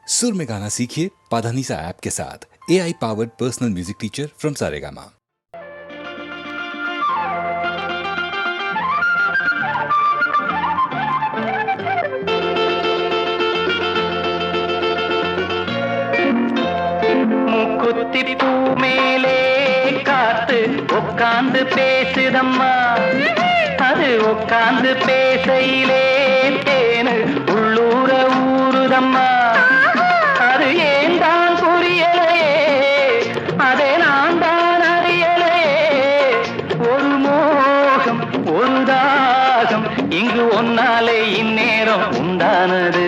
सुर में गाना सीखिए पाधानीसा ऐप के साथ। AI powered personal music teacher from Saregama. மூக்குத்தி பூ மேலே காத்து உட்கார்ந்து பேசுதம்மா, அது உட்கார்ந்து பேசையிலே தேனு உள்ளூர ஊறுதம்மா. அது ஏன் தான் புரியலையே, அதை நான் தான் அறியலையே. ஒரு மோகம் ஒரு தாகம் இங்கு ஒன்னாலே இந்நேரம் உண்டானது.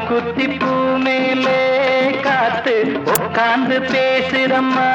குத்தி பூ மேலே காத்து உட்கார்ந்து பேசுதம்மா.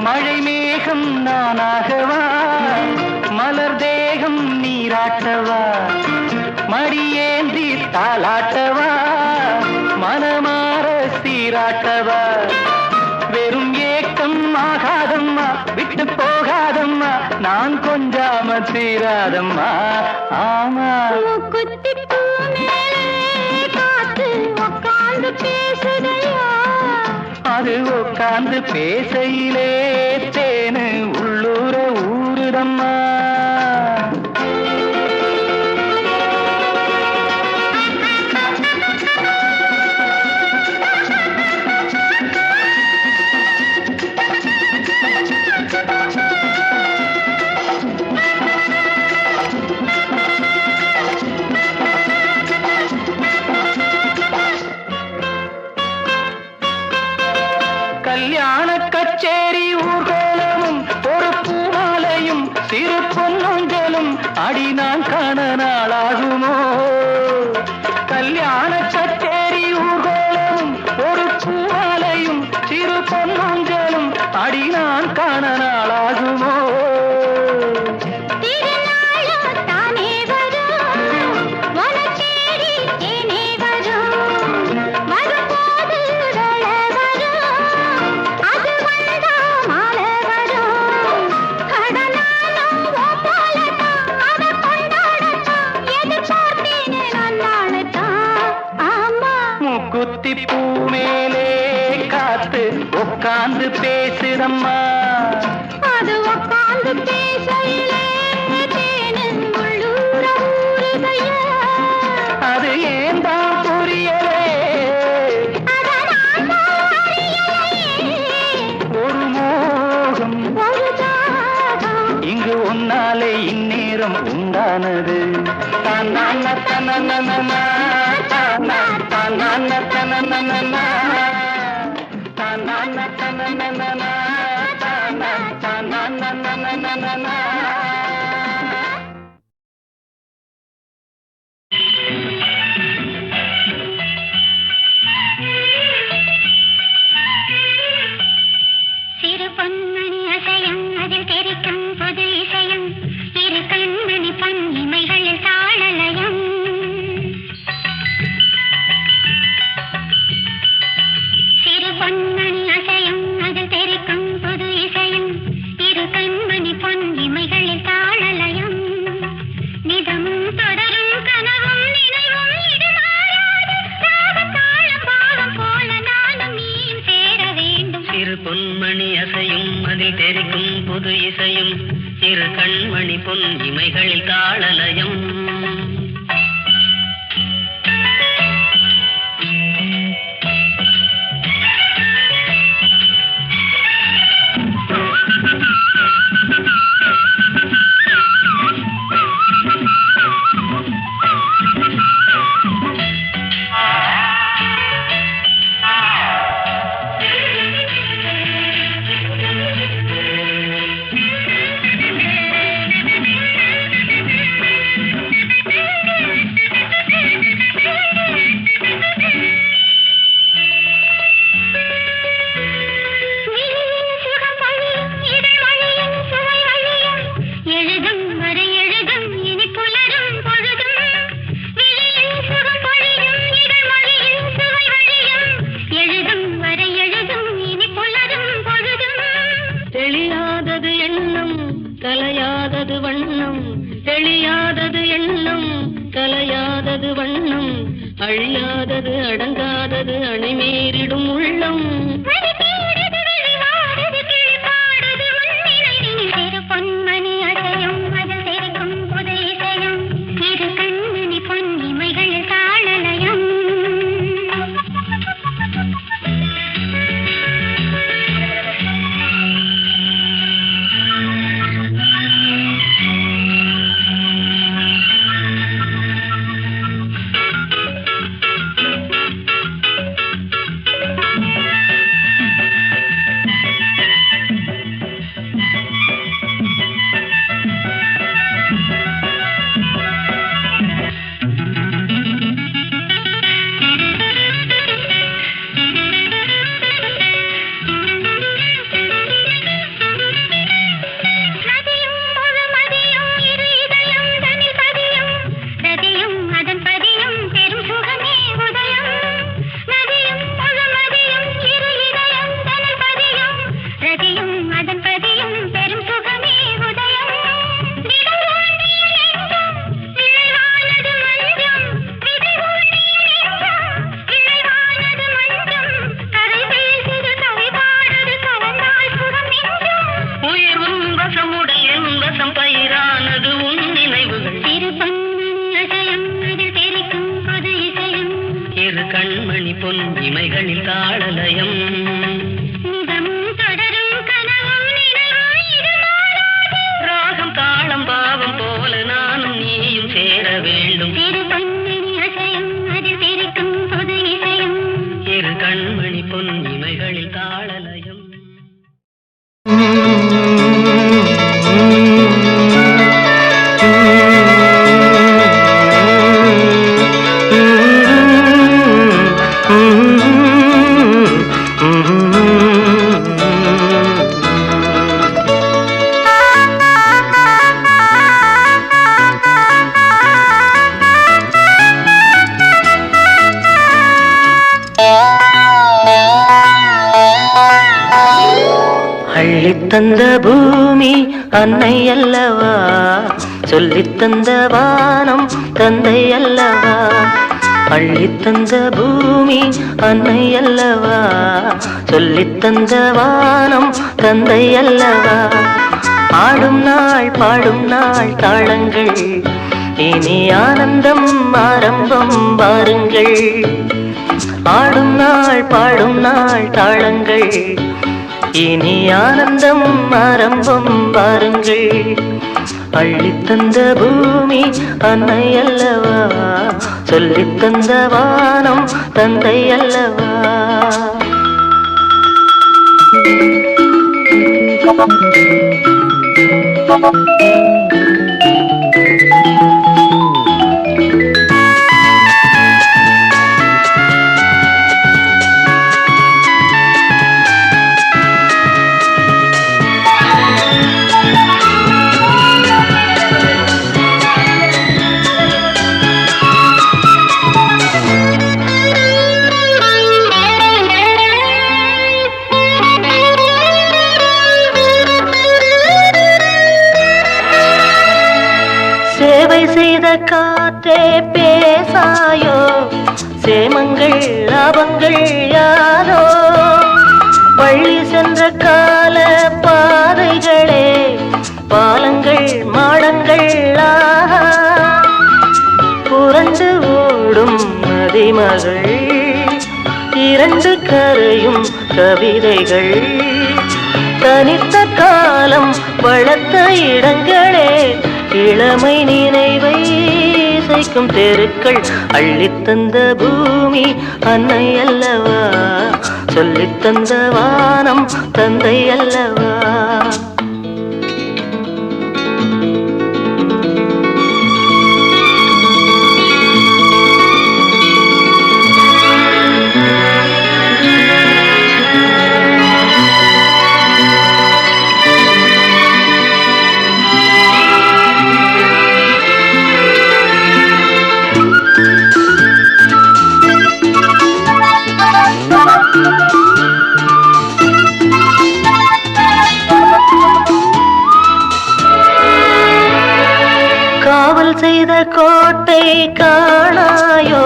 மழை மேகம் நானாகவா, மலர் தேகம் நீராட்டவா, மடியேந்தி தாளாட்டவா, மனமாற சீராட்டவா. வெறும் ஏக்கம் ஆகாதம்மா, விட்டு போகாதம்மா, நான் கொஞ்சாம தீராதம்மா. ஆமா அது உட்கார்ந்து பேசையிலே தேனு உள்ளூர ஊறுதம்மா. கல்யாண கச்சேரி ஊர்கோலமும் ஒரு பூமாலையும் சிறு பொன்னூஞ்சலும் அடி நான் காண நாளாகுமோ. கல்யாண கச்சேரி ஊர்கோலமும் ஒரு பூமாலையும் சிறு பொன்னூஞ்சலும் அடி நான் காண நாளாகுமோ. குத்தி பூ மேலே காத்து உட்கார்ந்து பேசுதம்மா, அது உட்கார்ந்து பேசையிலே தேனு உள்ளூர ஊறுதையா. அது ஏன் தான் புரியலே, ஒரு மோகம் ஒரு தாகம் இங்கு ஒன்னாலே இந்நேரம் உண்டானது. தன்னான தனனனா தன்னான தனனனா தன்னான தனனனா தன்னான தனனனா. சிறு பொன்மணி அசையும் அதில் தெரிக்கும் புது இசையும், இரு கண்மணி பொன் இமைகளில் தாளலயம். சிறு பொன்மணி அசையும் அதில் தெரிக்கும் புது இசையும், இரு கண்மணி பொன் இமைகள் இரு கண்மணி பொன் இமைகளில் தாளலயம். கலையாதது வண்ணம் தெளியாதது எண்ணம் கலையாதது வண்ணம் அழியாதது அடங்காதது அணைமீறிடும் உள்ளம். பொன்மணி அடையும் அது தெரிக்கும் புது இசையும் இரு கண்மணி பொன் இமைகள் தாளலயம். கண்மணி பொன் இமைகளில் தாளலயம். ராகம் தாளம் பாவம் போல நானும் நீயும் சேர வேண்டும். இரு கண்மணி பொன் இமைகளில் தாளலயம். அள்ளித்தந்த பூமி அன்னை அல்லவா, சொல்லித்தந்த வானம் தந்தை அல்லவா. அள்ளித்தந்த பூமி அன்னை அல்லவா, சொல்லித்தந்த வானம் தந்தை அல்லவா. ஆடும் நாள் பாடும் நாள் தாளங்கள் இனி ஆனந்தம் ஆரம்பம் வாருங்கள். ஆடும் நாள் பாடும் நாள் தாளங்கள் இனி ஆனந்தம் ஆரம்பம் வாருங்கள். அள்ளித்தந்த பூமி அன்னை அல்லவா, சொல்லித்தந்த வானம் தந்தை அல்லவா. சேவை செய்த காற்றே பேசாயோ, சேமங்கள் லாபங்கள் யாரோ. பள்ளி சென்ற கால பாதைகளே பாலங்கள் மாடங்கள் புரண்டு ஓடும் நதிமகள் இரண்டு கரையும் கவிதைகள் தனித்த காலம் வளர்த்த இடங்களே இளமை நினைவை இசைக்கும் தெருக்கள் அள்ளித்தந்த பூமி அன்னை அல்லவா சொல்லித்தந்த வானம் தந்தை அல்லவா செய்த கோட்டை காணாயோ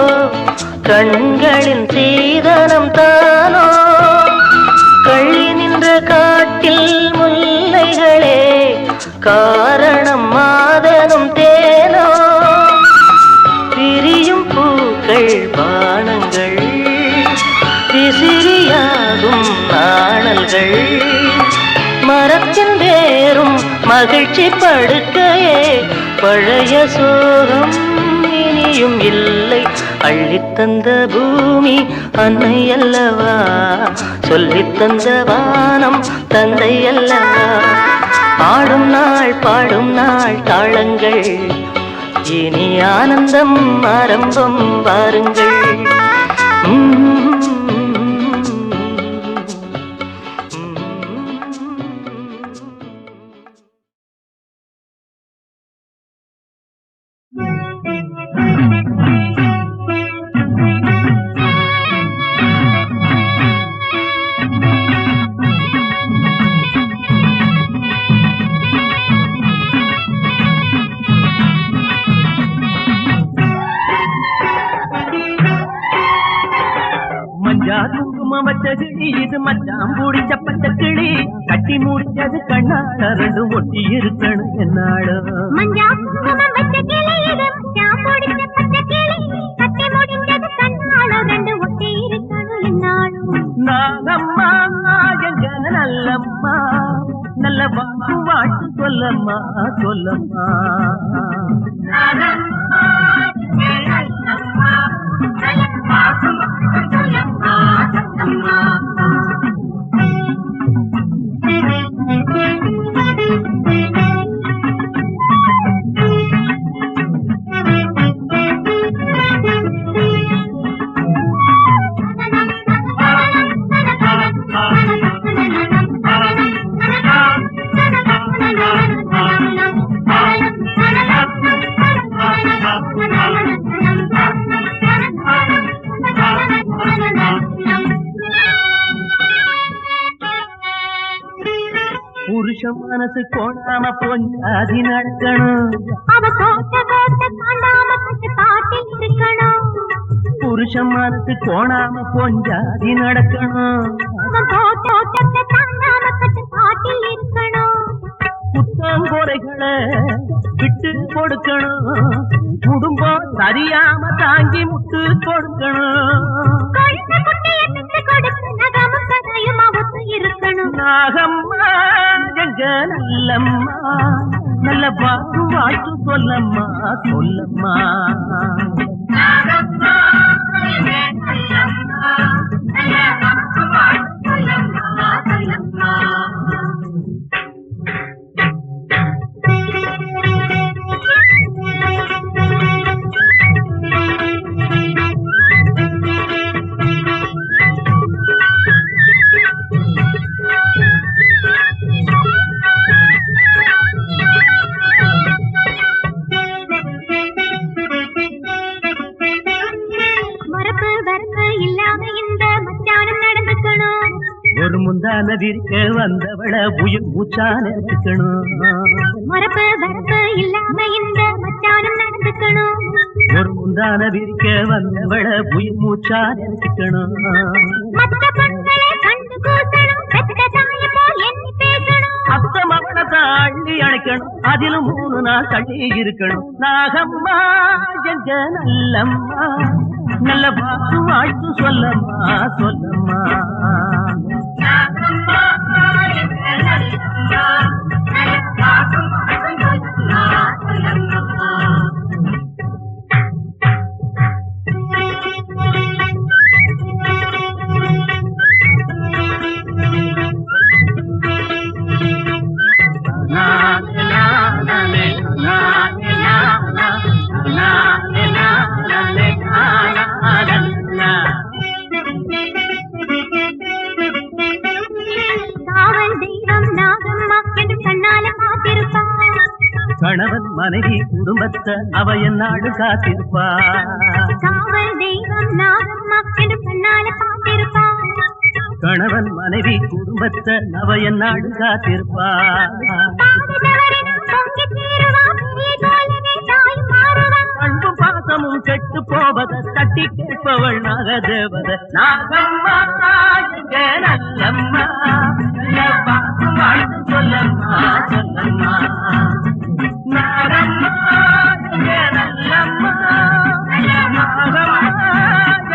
கண்களின் சீதனம் தானோ கள்ளி நின்ற காட்டில் முல்லைகளே காரணம் மாதனும் தேனோ பிரியும் பூக்கள் பானங்கள் விசிறியாகும் நாணல்கள் மரத்தின் வேறும் மகிழ்ச்சி படுக்கையே பழைய சோகம் இனியும் இல்லை அள்ளித்தந்த பூமி அன்னை அல்லவா சொல்லித்தந்த வானம் தந்தை அல்லவா பாடும் நாள் தாளங்கள் இனி ஆனந்தம் ஆரம்பம் வாருங்கள் இது மச்சான் பூடிச்ச பச்சை கிளி கட்டி முடிச்சது கண்ணாட ரெண்டு ஒட்டி இருக்கணும் என்னாடு நாகம்மா எங்க நல்லம்மா நல்ல பாக்கு வாட்டு சொல்லம்மா சொல்லம்மா மனசு கோணாம பொஞ்சாதி நடக்கணும் புருஷ மனசு கோணாம பொஞ்சாதி நடக்கணும் குத்தங்குறைகளை விட்டு கொடுக்கணும் குடும்பம் சரியாம தாங்கி முட்டு கொடுக்கணும் நாகம்மா எங்க நல்லம்மா நல்ல பாக்கு வாட்டு சொல்லம்மா சொல்லம்மா ஒரு முந்தான விரிக்க வந்தவள உயிர் மூச்சான இருக்கணும் மரப்பு வரப்பு இல்லாம இந்த மச்சானம் நடந்துக்கணும் ஒரு முந்தான விரிக்க வந்தவள உயிர் மூச்சான இருக்கணும் மத்த பொண்களே கண்டு கூசணும் பெத்த தாய் போல் எண்ணி பேசணும் அத்த மவள மனசை அள்ளி அணைக்கணும், அதிலும் 3 நாள் தள்ளி இருக்கணும். நாகம்மா எங்க நல்லம்மா, நல்ல பாட்டு வாழ்த்து சொல்லம்மா சொல்லம்மா. கணவன் மனைவி குடும்பத்தை அவ என்னாடு காத்திருப்பா. காவல் தெய்வம் நாகம்மா என்று கண்ணால பார்த்திருப்பா. கணவன் மனைவி குடும்பத்தை அவ என்னாடு காத்திருப்பா. அன்பும் பாசமும் கெட்டு போவத தட்டி கேட்பவள் நாகதேவத. நாகம்மா எங்க நல்லம்மா, பாட்டு வாழ்த்து சொல்லம்மா சொல்லம்மா. நாகம்மா எங்க நல்லம்மா, நாகம்மா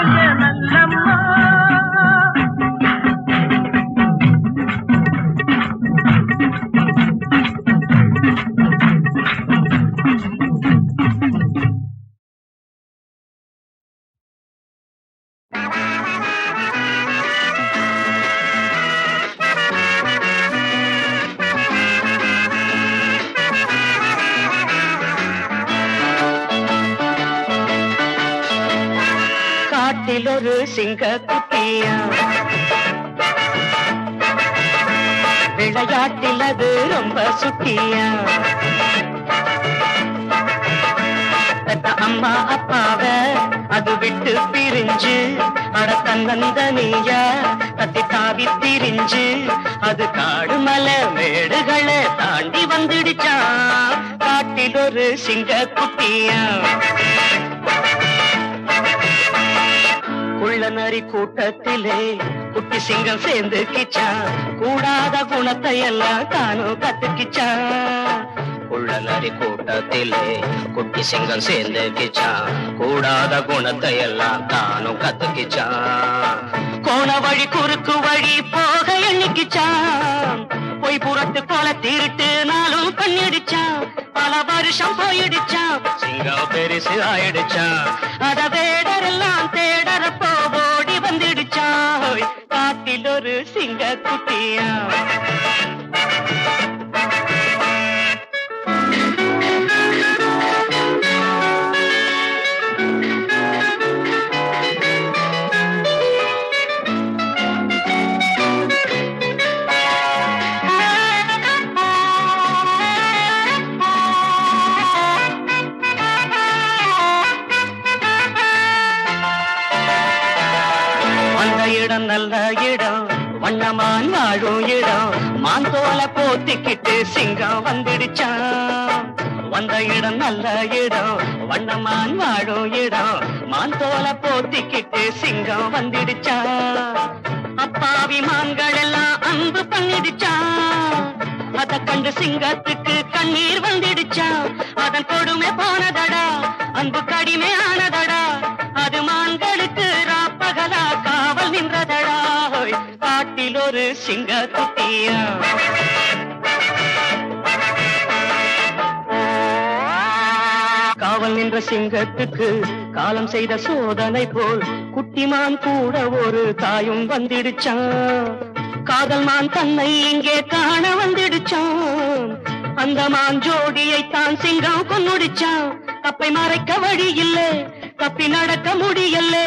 எங்க நல்லம்மா. ஒரு சிங்க குட்டியா விளையாட்டில் அது ரொம்ப சுட்டியா. அம்மா அப்பாவ அது விட்டு பிரிஞ்சு அட தன்னந்தனியா தத்தி தாவி திரிஞ்சு அது காடு மலை மேடுகளை தாண்டி வந்துடுச்சா. காட்டில் ஒரு சிங்க குட்டியா. குள்ள நரி கூட்டத்திலே குட்டி சிங்கம் சேர்ந்து கிச்சா. கூடாத குணத்தை எல்லாம் தானும் கத்துக்கிச்சா. குள்ள நரி கூட்டத்திலே குட்டி சிங்கம் சேர்ந்து கிச்சா. கூடாத குணத்தை எல்லாம் தானும் கத்துக்கிச்சா. கோண வழி குறுக்கு வழி போக எண்ணிக்கிச்சா. போய் புறத்து கொலை திருட்டு நாளும் கண்ணிடிச்சா. பல வருஷம் போயிடுச்சா. சிங்கம் பெருசு ஆயிடுச்சா. அத வேடரெல்லாம் தேடறப்போ ஓடி வந்துடுச்சா. காட்டில் ஒரு சிங்க குட்டியா. இடம் நல்ல இடம் வண்ணமான் வாழும் இடம். மான் தோல போத்திக்கிட்டு சிங்கம் வந்துடுச்சான். வந்த இடம் நல்ல இடம் வண்ணமான் வாழும் இடம். மான் தோல போத்திக்கிட்டு சிங்கம் வந்துடுச்சா. அப்பாவி மான்கள் எல்லாம் அன்பு பண்ணிடுச்சா. அத கண்டு சிங்கத்துக்கு கண்ணீர் வந்துடுச்சா. அதன் கொடுமை போனதடா, அன்பு கடிமை ஆனதடா. அது மான்களுக்கு ராப்பகலா காவல் நின்றதடா. காட்டில் ஒரு சிங்க குட்டியா. காவல் நின்ற சிங்கத்துக்கு காலம் செய்த சோதனை போல் குட்டிமான் கூட ஒரு தாயும் வந்துடுச்சான். காதல் மான் தன்னை இங்கே காண வந்துடுச்சான். அந்த மான் ஜோடியை தான் சிங்கம் கொன்னுடிச்சான். தப்பை மறைக்க வழி இல்லை, தப்பி நடக்க முடியல.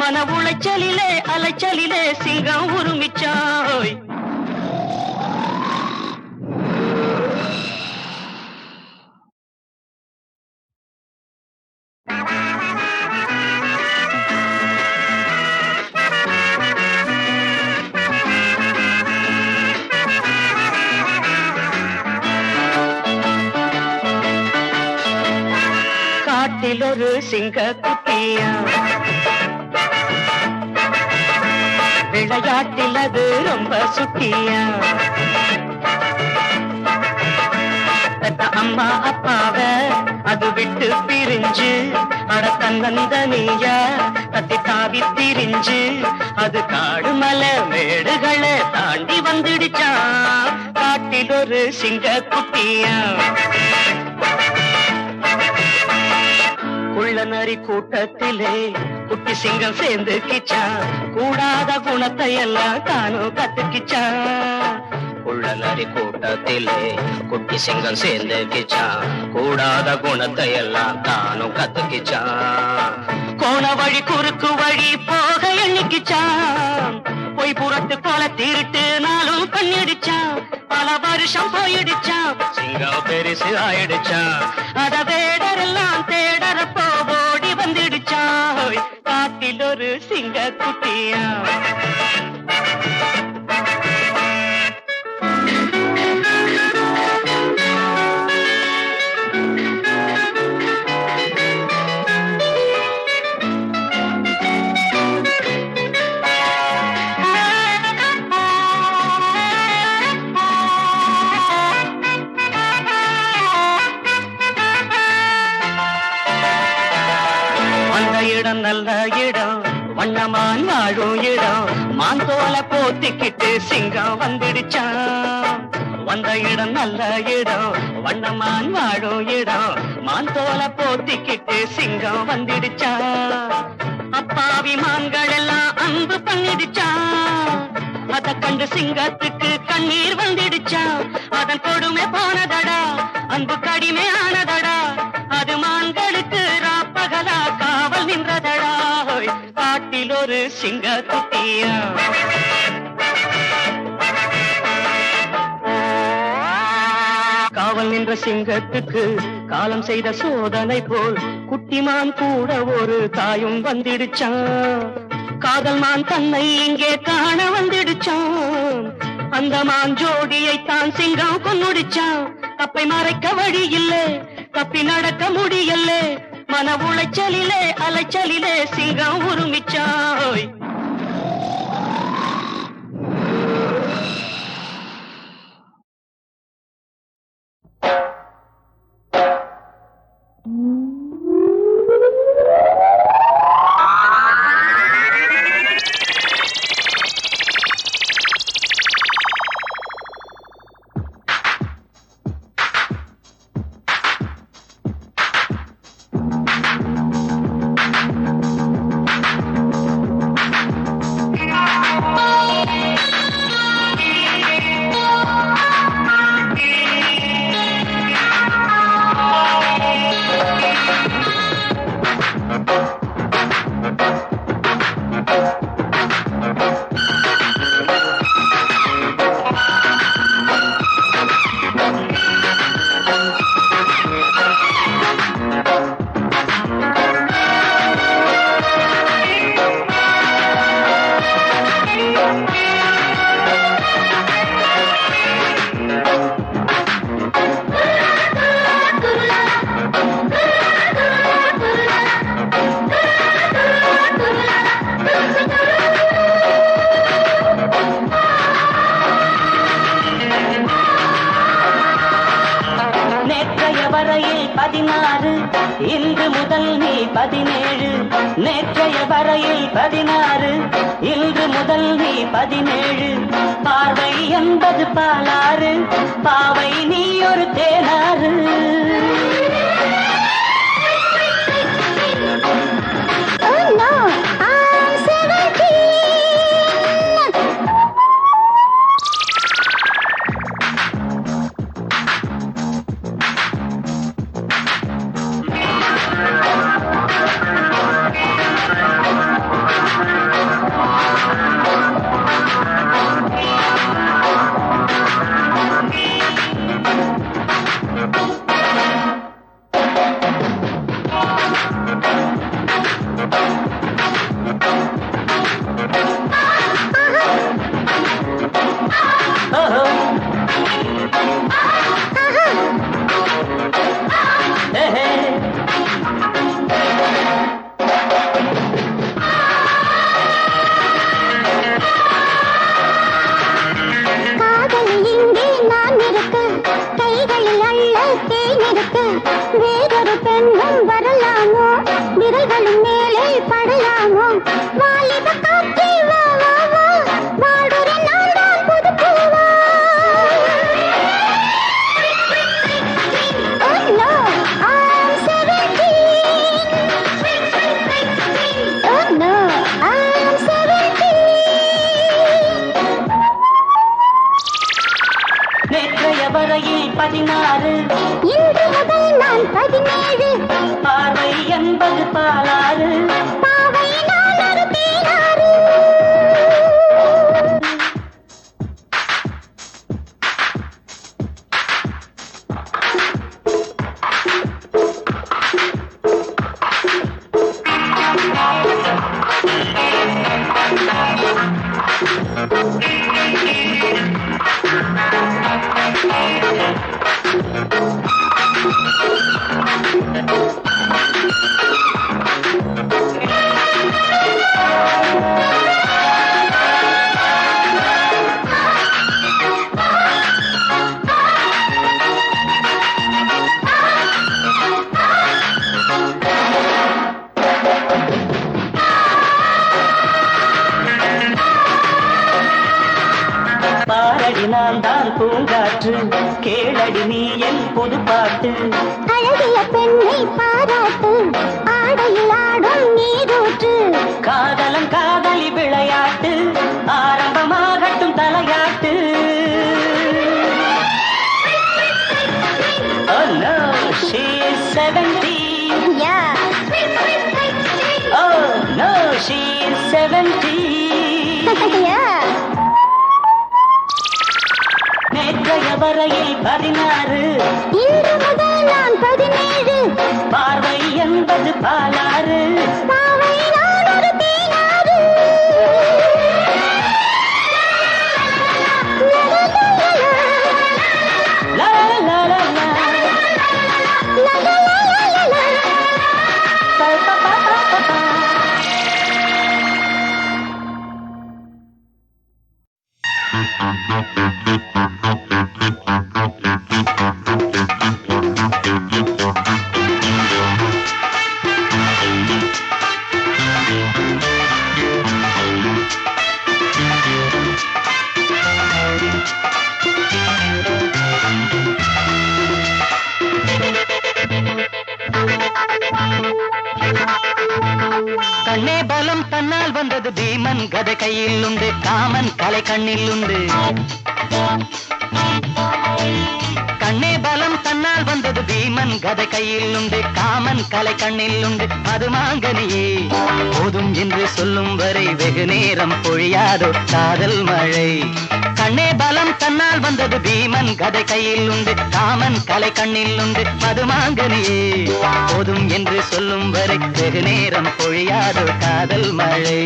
மன உளைச்சலிலே அலைச்சலிலே சிங்கம் உருமிச்சாய். காட்டில் ஒரு சிங்க குட்டியா. விளையாட்டில் அது ரொம்ப சுட்டியா. பெத்த அம்மா அப்பாவ அது விட்டு பிரிஞ்சு அட தன்னந்தனியா தத்தி தாவி திரிஞ்சு அது காடு மலை மேடுகளை தாண்டி வந்துடுச்சான் காட்டில் ஒரு சிங்க குட்டியா குள்ள நரி கூட்டத்திலே குட்டி சிங்கம் சேர்ந்து கிச்சான் கூடாத குணத்தை எல்லாம் தானும் கத்துக்கிச்சான் குள்ள நரி கூட்டத்திலே குட்டி சிங்கம் சேர்ந்து கிச்சான் கூடாத குணத்தை எல்லாம் தானும் கத்துக்கிச்சான் கோண வழி குறுக்கு வழி போக எண்ணிக்கிச்சான் பொய் புறத்து போல திருட்டு நாளும் பண்ணிடுச்சான் பல வருஷம் போயிடுச்சான் சிங்கம் பெருசு ஆயிடுச்சான் அத வேடரெல்லாம் தேடற போடி வந்துடுச்சான் காட்டில் ஒரு சிங்க குட்டியா இடம் நல்ல இடம் வண்ணமான் வாழும் இடம் மாந்தோல போத்திக்கிட்டு சிங்கம் வந்துடுச்சான் வந்த இடம் நல்ல இடம் வண்ணமான் வாழும் இடம் மாந்தோல போத்திக்கிட்டு சிங்கம் வந்துடுச்சான் அப்பாவி மான்கள் எல்லாம் அன்பு பண்ணிடுச்சான் அத கண்டு சிங்கத்துக்கு கண்ணீர் வந்துடுச்சான் அதன் கொடுமை போனதடா அன்பு கடிமை ஆனதடா அது மான்களுக்கு ராப்பகலா காவல் நின்றதடா காட்டில் ஒரு சிங்க குட்டியா காவல் நின்ற சிங்கத்துக்கு காலம் செய்த சோதனை போல் குட்டிமான் கூட ஒரு தாயும் வந்துடுச்சான் காதல் மான் தன்னை இங்கே காண வந்துடுச்சான் அந்த மான் ஜோடியை தான் சிங்கம் கொன்னுடுச்சான் தப்பை மறைக்க வழி இல்லை தப்பி நடக்க முடியல மன உளைச்சலிலே அலைச்சலிலே சிங்கம் உருமிச்சாய் வரையில் 16 இன்று முதல் நீ 17 நேற்றைய வரையில் 16 இன்று முதல் நீ 17 பார்வை என்பது பாலாறு பாவை நீ ஒரு தேனாறு 17 பார்வை என்பது பாலாறு பாவை நான் ஒரு தேனாறு பாரடி நான் தான் பூங்காற்று கேளடி நீ என் புது பாட்டு அழகிய பெண்ணை பாராட்டு ஆடையில் ஆடும் நீரூற்று காதலன் காதலி விளையாட்டு ஆரம்பமாகட்டும் தலையாட்டு Oh no, she is 17. Yeah. Oh no, she is 17. Yeah. நேற்றைய வரையில் 16 இன்று முதல் நான் 17 பார்வை என்பது பாலாறு பாவை நான் ஒரு தேனாறு லா லா லா லா பா பா பா பா பா. கண்ணே பலம் தன்னால் வந்தது பீமன் கதை கையில் உண்டு காமன் கலை கண்ணில் உண்டு கண்ணே பலம் தன்னால் வந்தது பீமன் கதை கையில் உண்டு காமன் கலை கண்ணில் உண்டு அது மாங்கனியே போதும் என்று சொல்லும் வரை வெகு நேரம் பொழியாதோ காதல் மழை கண்ணே பலம் தன்னால் வந்தது பீமன் கதை கையில் உண்டு காமன் கலை கண்ணில் உண்டு மது மாங்கனியே போதும் என்று சொல்லும் வரை வெகு நேரம் பொழியாதோ காதல் மழை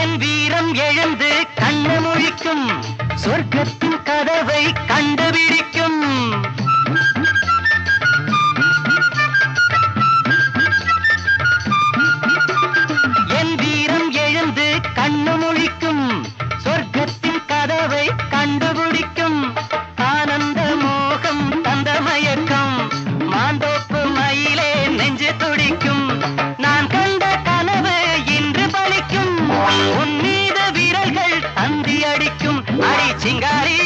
என் வீரம் எழுந்து கண்ணு முழிக்கும் சொர்க்கத்தின் கதவை கண்டுபிடிக்கும் என் வீரம் எழுந்து கண்ணு முழிக்கும் சொர்க்கத்தின் கதவை கண்டுபிடிக்கும் ஆனந்த மோகம் தந்த மயக்கம் மாந்தோப்பு மயிலே நெஞ்சு துடிக்கும் நான் கண்ட கனவு இன்று பலிக்கும் உன் மீது விரல்கள் தந்தி அடிக்கும் அடி சிங்காரி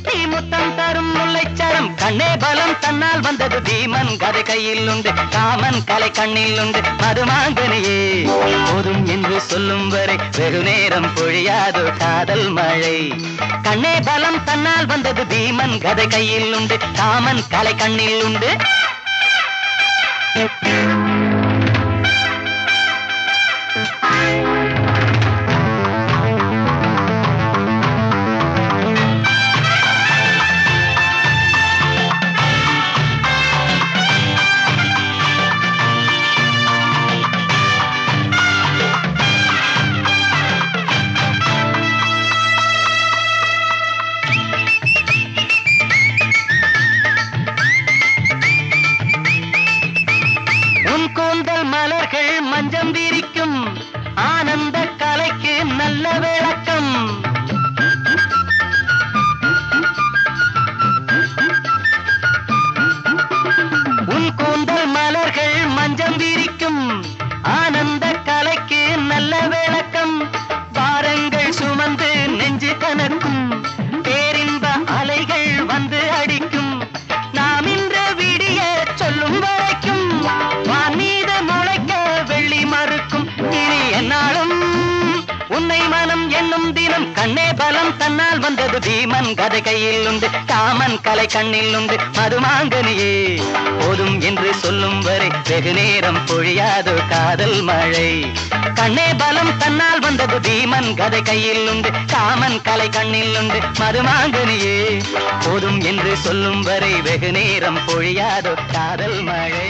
நீ முத்தம் தரும் முல்லைச்சரம் கண்ணே பலம் தன்னால் வந்தது பீமன் கதை கையில் உண்டு காமன் கலை கண்ணில் உண்டு மதுமாங்கனியே போதும் என்று சொல்லும் வரை வெகு நேரம் பொழியாதோ காதல் மழை கண்ணே பலம் தன்னால் வந்தது பீமன் கதை கையில் உண்டு காமன் கலை கண்ணில் உண்டு கூந்தல் மலர்கள் மஞ்சம் விரிக்கும் ஆனந்த கலைக்கு நல்ல விளக்கம் உன் கூந்தல் மலர்கள் மஞ்சம் விரிக்கும் ஆனந்த கலைக்கு நல்ல விளக்கம் பாரங்கள் சுமந்து நெஞ்சு கனக்கும் பேரின்ப அலைகள் வந்து அடிக்கும் நாம் இன்று விடிய சொல்லும் வரைக்கும் வான் மீது முளைக்க வெள்ளி மறுக்கும் இனி என்னாலும் உன்னை மனம் என்னும் தினம் கண்ணே பலம் தன்னால் வந்தது பீமன் கதை கையில் உண்டு காமன் கலை கண்ணில் உண்டு மதுமாங்கனியே போதும் என்று சொல்லும் வரை வெகு நேரம் பொழியாதோ காதல் மழை கண்ணே பலம் தன்னால் வந்தது பீமன் கதை கையில் உண்டு காமன் கலை கண்ணில் உண்டு மதுமாங்கனியே போதும் என்று சொல்லும் வரை வெகு நேரம் பொழியாதோ காதல் மழை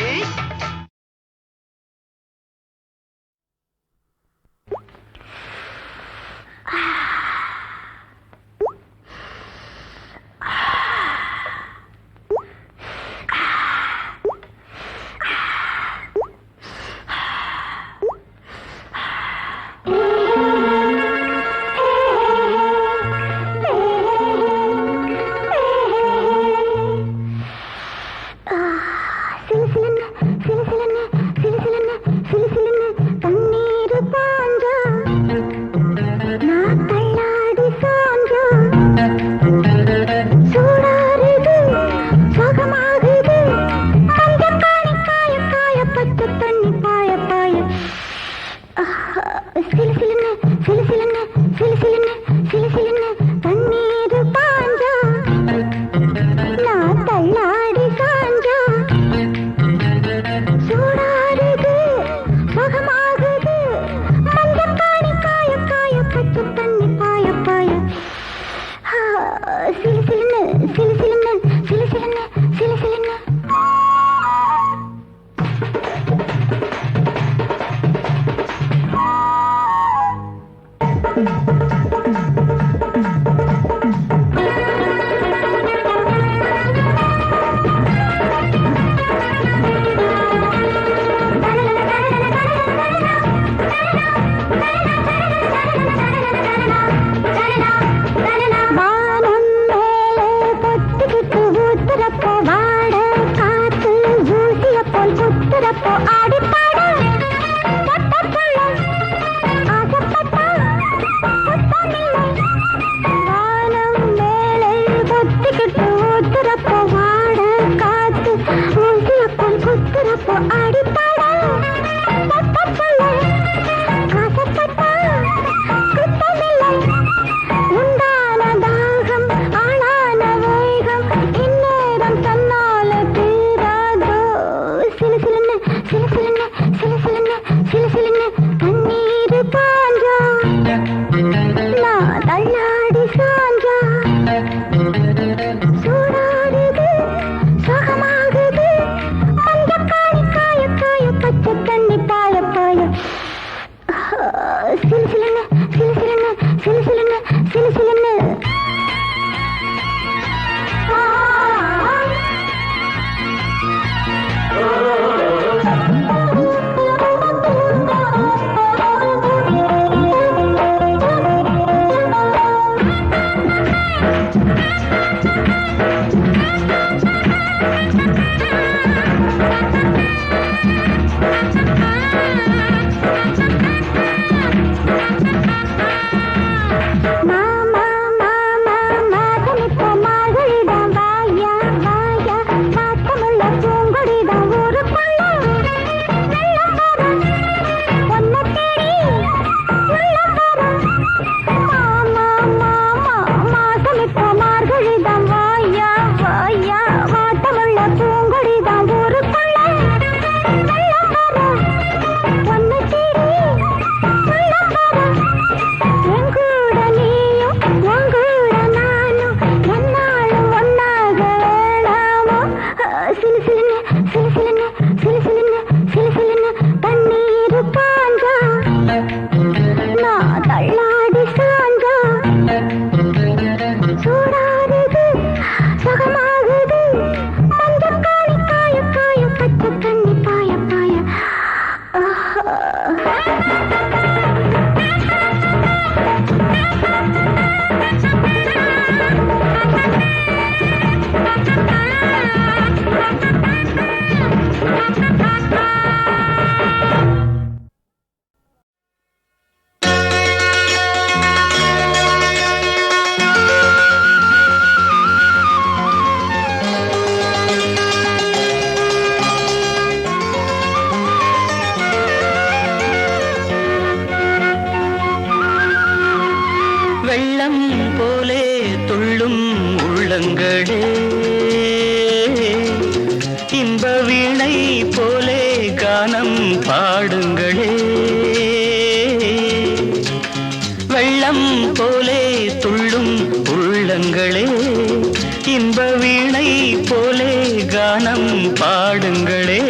பாடுங்களே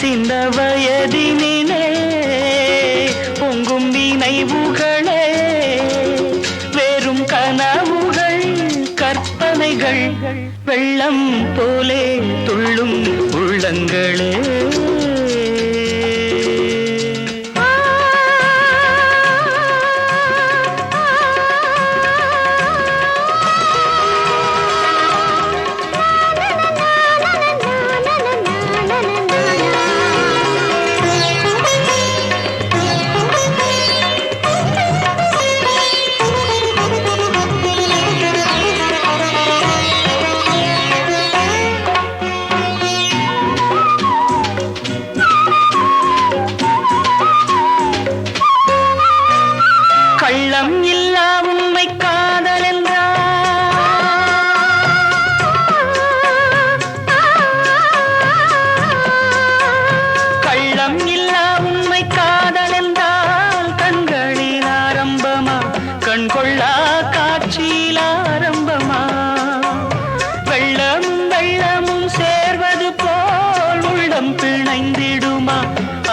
சின்ன வயதினிலே பொங்கும் நினைவுகளே வெறும் கனவுகள் கற்பனைகள் வெள்ளம் போலே துள்ளும் உள்ளங்களே கள்ளம் இல்லா உண்மை காதல் கள்ளம் இல்லா உண்மை காதல் என்றால் கண்களில் ஆரம்பமா கண்கொள்ளா காட்சியில் ஆரம்பமா வெள்ளமும் வெள்ளமும் சேர்வது போல் உள்ளம் பிணைந்திடுமா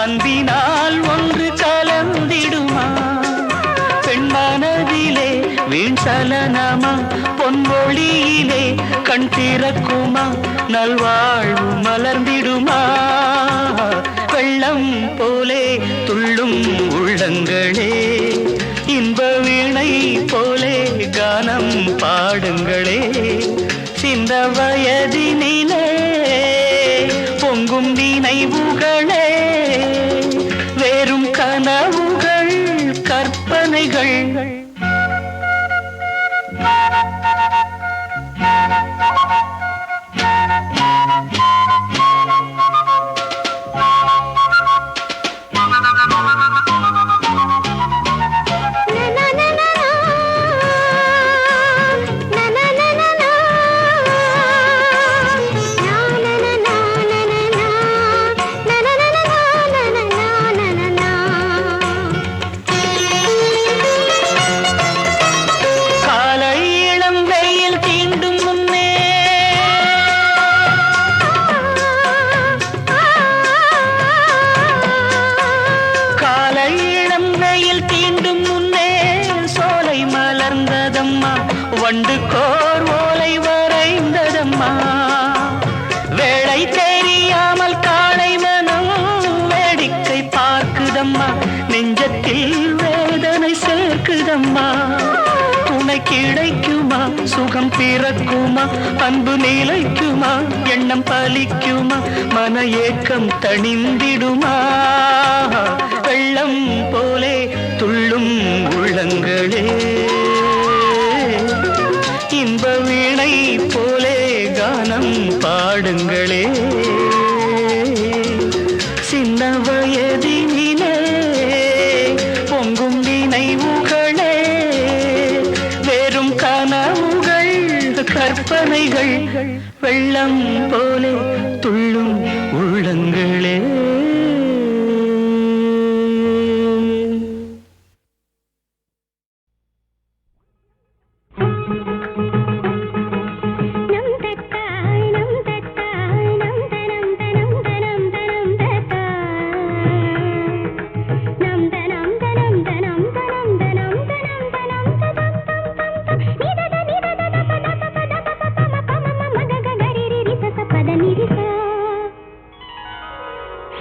அன்பினால் ஒன்று கலந்திடுமா பெண்மனதிலே வீண் சலனமா பொன்மொழியிலே கண் திறக்குமா நல்வாழ்வு மலர்ந்திடுமா வெள்ளம் போலே துள்ளும் உள்ளங்களே இன்ப வீணை போலே கானம் பாடுங்களே சின்ன வயதினிலே பொங்கும் நினைவுகளே வேறும் கனவுகள் கற்பனைகள் வண்டு கோர் ஓலை வரைந்ததம்மா வேளை தெரியாமல் காளை மனம் வேடிக்கை பார்க்குதம்மா நெஞ்சத்தில் வேதனை சேர்க்குதம்மா துணை கிடைக்குமா சுகம் பிறக்குமா அன்பு நிலைக்குமா எண்ணம் பலிக்குமா மன ஏக்கம் தணிந்திடுமா வெள்ளம் போலே துள்ளும் உள்ளங்களே இன்ப வீணை போலே கானம் பாடுங்களே சின்ன வயதினிலே பொங்கும் நினைவுகளே வெறும் கனவுகள் கற்பனைகள் வெள்ளம் போலே துள்ளும் உள்ளங்களே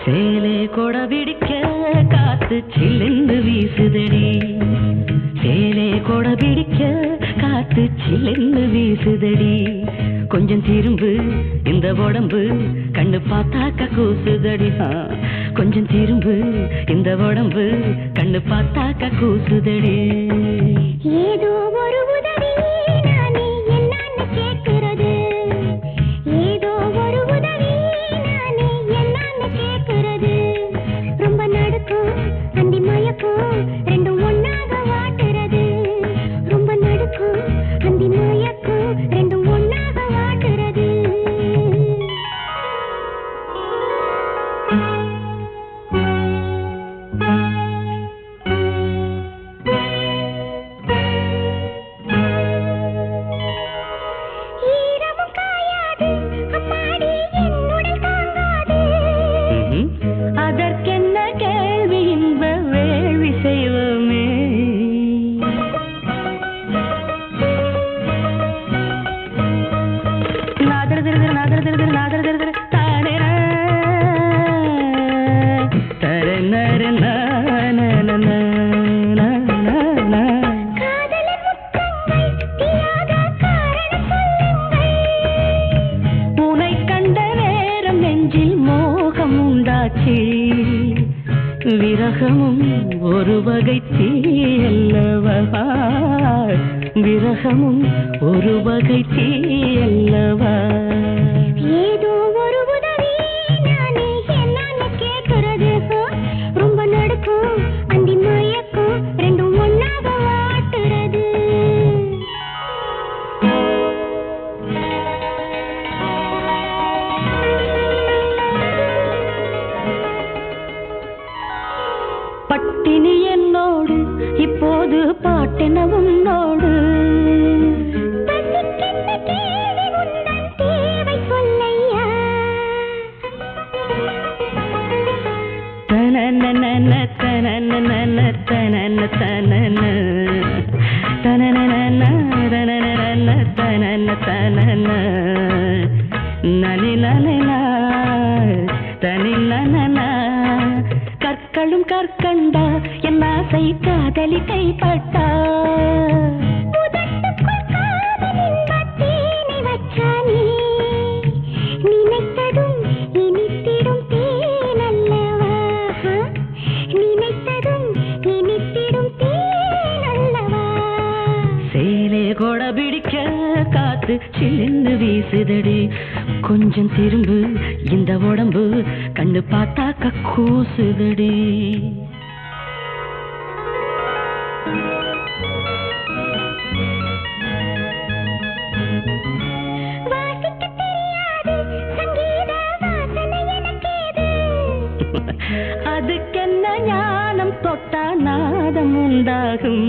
சேலே கொடபிடிக்க காத்து சில்லென்று வீசுதடி சேலே கொடபிடிக்க காத்து சில்லென்று வீசுதடி கொஞ்சம் திரும்பு இந்த உடம்பு கண்ணு பார்த்தாக்க கூசுதடி கொஞ்சம் திரும்பு இந்த உடம்பு கண்ணு பார்த்தாக்க கூசுதடி ஏதோ ஒரு உதவி நானே என்னான்னு கேட்கிறது ஏதோ ஒரு உதவி நானே என்னான்னு கேட்கிறது ரொம்ப நடுக்கும் அந்தி மயக்கும் ரெண்டும் ஒன்னாக வாட்டுறது ரொம்ப நடுக்கும் அந்தி மயக்கும் ரெண்டும் ஒன்னாக வாட்டுறது மனதில் மோகம் உண்டாச்சு விரகமும் ஒரு வகை தீயல்லவா விரகமும் ஒரு வகை தீயல்லவா ஏதோ ஒரு உதவி நானே என்னன்னு கேட்கிறது ரொம்ப நடுக்கும் அந்தி மயக்கும் ரெண்டும் ஒன்னாக வாட்டுறது பட்டினி என்னோடு இப்போது பாட்டென உன்னோடு தனன தனன தனன தனன தனன தனன தனன நனி நனனா தனி நனனா கற்களும் கற்கண்டா என் ஆசை காதலி கைப்பட்டா நினைத்ததும் இனித்திடும் தேனல்லவா நினைத்ததும் இனித்திடும் தேனல்லவா சேலே கொட பிடிக்க காத்து சில்லுன்னு வீசுதடி கொஞ்சம் திரும்பு இந்த உடம்பு கண்ணு பார்த்தாக்க கூசுதடி அதுக்கென்ன ஞானம் தொட்டா நாதம் உண்டாகும்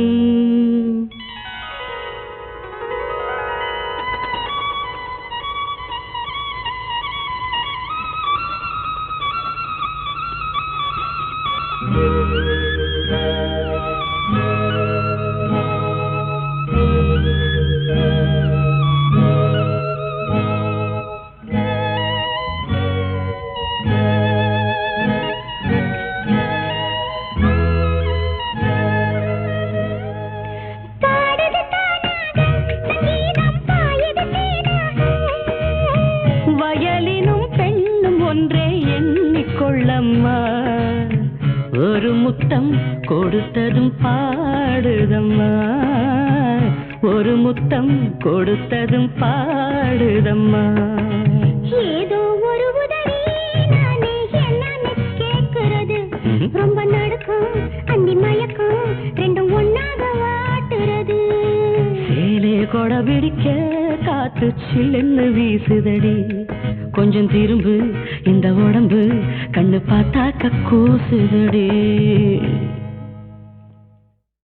வயலினும் பெண்ணும் ஒன்றே எண்ணிக்கொள்ளம்மா ஒரு முத்தம் கொடுத்ததும் பாடுதம்மா ஒரு முத்தம் கொடுத்ததும் பாடுதம்மா ஏதோ ஒரு உதவி நானே என்னன்னு கேட்கிறது ரொம்ப நடுக்கும் அந்தி மயக்கும் ரெண்டும் ஒன்னாக வாட்டுறது சேலே கொட பிடிக்க காத்து சில்லுன்னு வீசுதடி கொஞ்சம் திரும்பு இந்த உடம்பு கண்ணு பார்த்தாக்க கூசுதடி